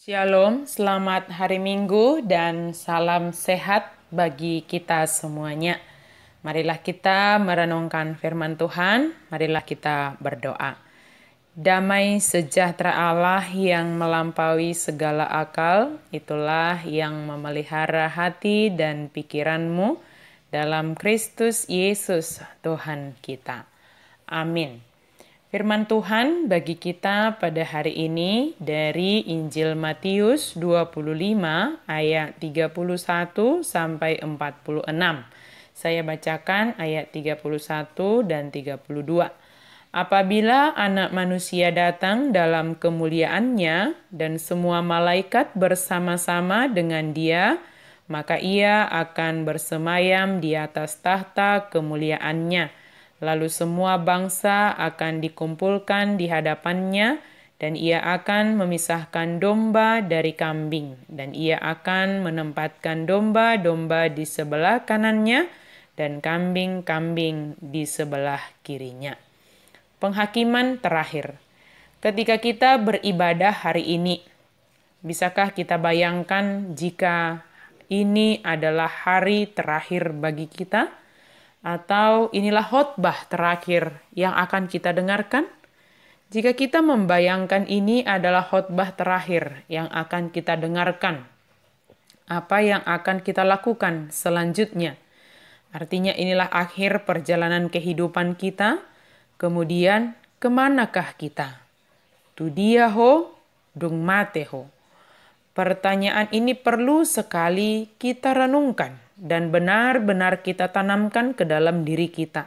Shalom, selamat hari Minggu dan salam sehat bagi kita semuanya. Marilah kita merenungkan firman Tuhan, marilah kita berdoa. Damai sejahtera Allah yang melampaui segala akal, itulah yang memelihara hati dan pikiranmu dalam Kristus Yesus Tuhan kita. Amin. Firman Tuhan bagi kita pada hari ini dari Injil Matius 25 ayat 31 sampai 46. Saya bacakan ayat 31 dan 32. Apabila Anak Manusia datang dalam kemuliaannya dan semua malaikat bersama-sama dengan Dia, maka Ia akan bersemayam di atas tahta kemuliaannya. Lalu semua bangsa akan dikumpulkan di hadapannya, dan ia akan memisahkan domba dari kambing, dan ia akan menempatkan domba-domba di sebelah kanannya, dan kambing-kambing di sebelah kirinya. Penghakiman terakhir. Ketika kita beribadah hari ini, bisakah kita bayangkan jika ini adalah hari terakhir bagi kita? Atau inilah khotbah terakhir yang akan kita dengarkan? Jika kita membayangkan ini adalah khotbah terakhir yang akan kita dengarkan, apa yang akan kita lakukan selanjutnya? Artinya inilah akhir perjalanan kehidupan kita, kemudian kemanakah kita? Tu dia ho, dung mate ho. Pertanyaan ini perlu sekali kita renungkan dan benar-benar kita tanamkan ke dalam diri kita.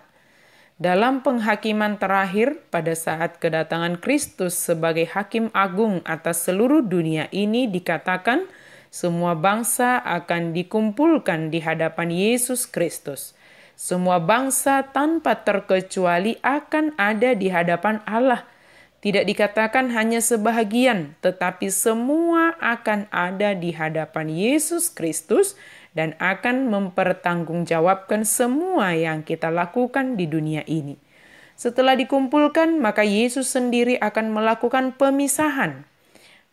Dalam penghakiman terakhir pada saat kedatangan Kristus sebagai hakim agung atas seluruh dunia ini dikatakan semua bangsa akan dikumpulkan di hadapan Yesus Kristus. Semua bangsa tanpa terkecuali akan ada di hadapan Allah. Tidak dikatakan hanya sebahagian, tetapi semua akan ada di hadapan Yesus Kristus dan akan mempertanggungjawabkan semua yang kita lakukan di dunia ini. Setelah dikumpulkan, maka Yesus sendiri akan melakukan pemisahan.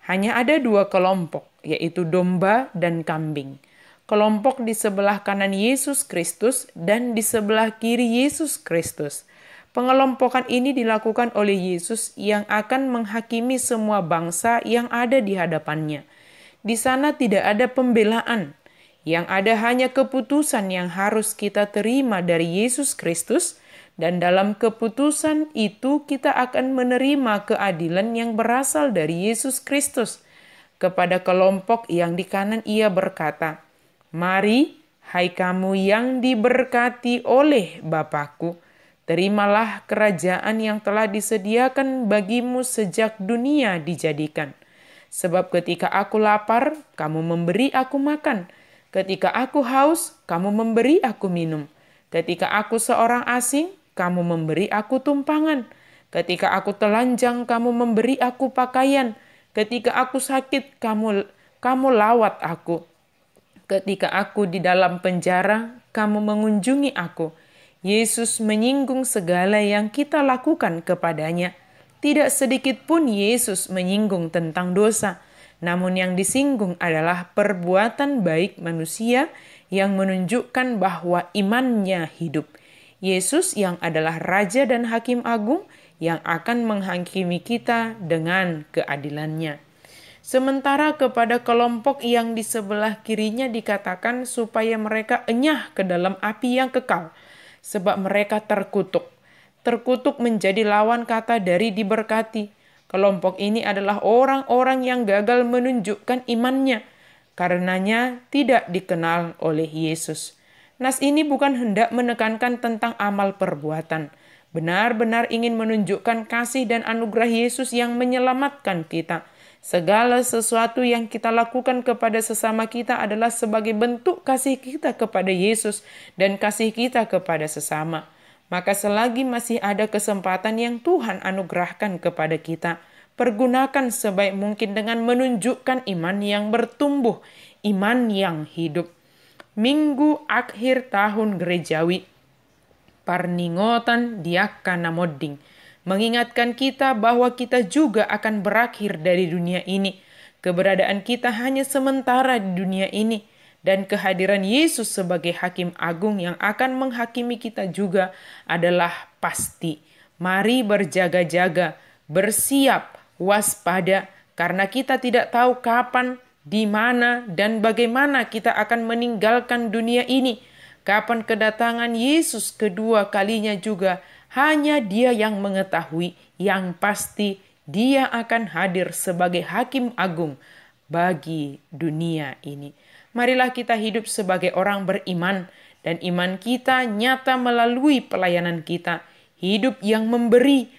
Hanya ada dua kelompok, yaitu domba dan kambing. Kelompok di sebelah kanan Yesus Kristus dan di sebelah kiri Yesus Kristus. Pengelompokan ini dilakukan oleh Yesus yang akan menghakimi semua bangsa yang ada di hadapannya. Di sana tidak ada pembelaan. Yang ada hanya keputusan yang harus kita terima dari Yesus Kristus, dan dalam keputusan itu kita akan menerima keadilan yang berasal dari Yesus Kristus. Kepada kelompok yang di kanan ia berkata, "Mari, hai kamu yang diberkati oleh Bapa-Ku, terimalah kerajaan yang telah disediakan bagimu sejak dunia dijadikan. Sebab ketika aku lapar, kamu memberi aku makan. Ketika aku haus, kamu memberi aku minum. Ketika aku seorang asing, kamu memberi aku tumpangan. Ketika aku telanjang, kamu memberi aku pakaian. Ketika aku sakit, kamu lawat aku. Ketika aku di dalam penjara, kamu mengunjungi aku." Yesus menyinggung segala yang kita lakukan kepadanya. Tidak sedikit pun Yesus menyinggung tentang dosa. Namun yang disinggung adalah perbuatan baik manusia yang menunjukkan bahwa imannya hidup. Yesus yang adalah Raja dan Hakim Agung yang akan menghakimi kita dengan keadilannya. Sementara kepada kelompok yang di sebelah kirinya dikatakan supaya mereka enyah ke dalam api yang kekal, sebab mereka terkutuk. Terkutuk menjadi lawan kata dari diberkati. Kelompok ini adalah orang-orang yang gagal menunjukkan imannya, karenanya tidak dikenal oleh Yesus. Nas ini bukan hendak menekankan tentang amal perbuatan, benar-benar ingin menunjukkan kasih dan anugerah Yesus yang menyelamatkan kita. Segala sesuatu yang kita lakukan kepada sesama kita adalah sebagai bentuk kasih kita kepada Yesus dan kasih kita kepada sesama. Maka selagi masih ada kesempatan yang Tuhan anugerahkan kepada kita, pergunakan sebaik mungkin dengan menunjukkan iman yang bertumbuh, iman yang hidup. Minggu akhir tahun gerejawi, Parningotan Diakana Modding, mengingatkan kita bahwa kita juga akan berakhir dari dunia ini. Keberadaan kita hanya sementara di dunia ini, dan kehadiran Yesus sebagai Hakim Agung yang akan menghakimi kita juga adalah pasti. Mari berjaga-jaga, bersiap, waspada, karena kita tidak tahu kapan, di mana, dan bagaimana kita akan meninggalkan dunia ini. Kapan kedatangan Yesus kedua kalinya juga, hanya Dia yang mengetahui. Yang pasti, Dia akan hadir sebagai Hakim Agung bagi dunia ini. Marilah kita hidup sebagai orang beriman, dan iman kita nyata melalui pelayanan kita. Hidup yang memberi,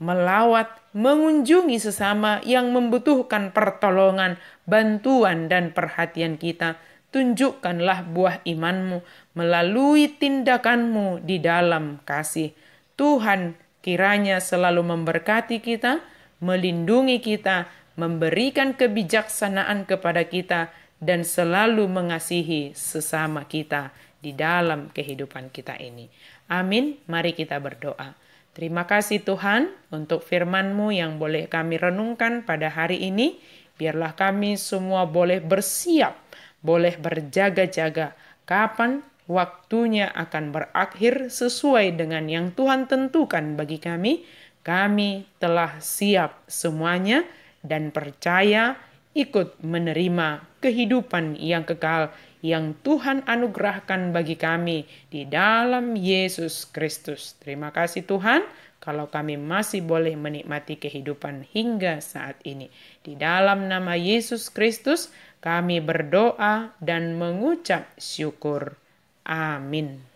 melawat, mengunjungi sesama yang membutuhkan pertolongan, bantuan, dan perhatian kita. Tunjukkanlah buah imanmu melalui tindakanmu di dalam kasih. Tuhan kiranya selalu memberkati kita, melindungi kita, memberikan kebijaksanaan kepada kita, dan selalu mengasihi sesama kita di dalam kehidupan kita ini. Amin. Mari kita berdoa. Terima kasih Tuhan untuk firman-Mu yang boleh kami renungkan pada hari ini. Biarlah kami semua boleh bersiap, boleh berjaga-jaga. Kapan waktunya akan berakhir sesuai dengan yang Tuhan tentukan bagi kami. Kami telah siap semuanya dan percaya ikut menerima kehidupan yang kekal yang Tuhan anugerahkan bagi kami di dalam Yesus Kristus. Terima kasih Tuhan kalau kami masih boleh menikmati kehidupan hingga saat ini. Di dalam nama Yesus Kristus kami berdoa dan mengucap syukur. Amin.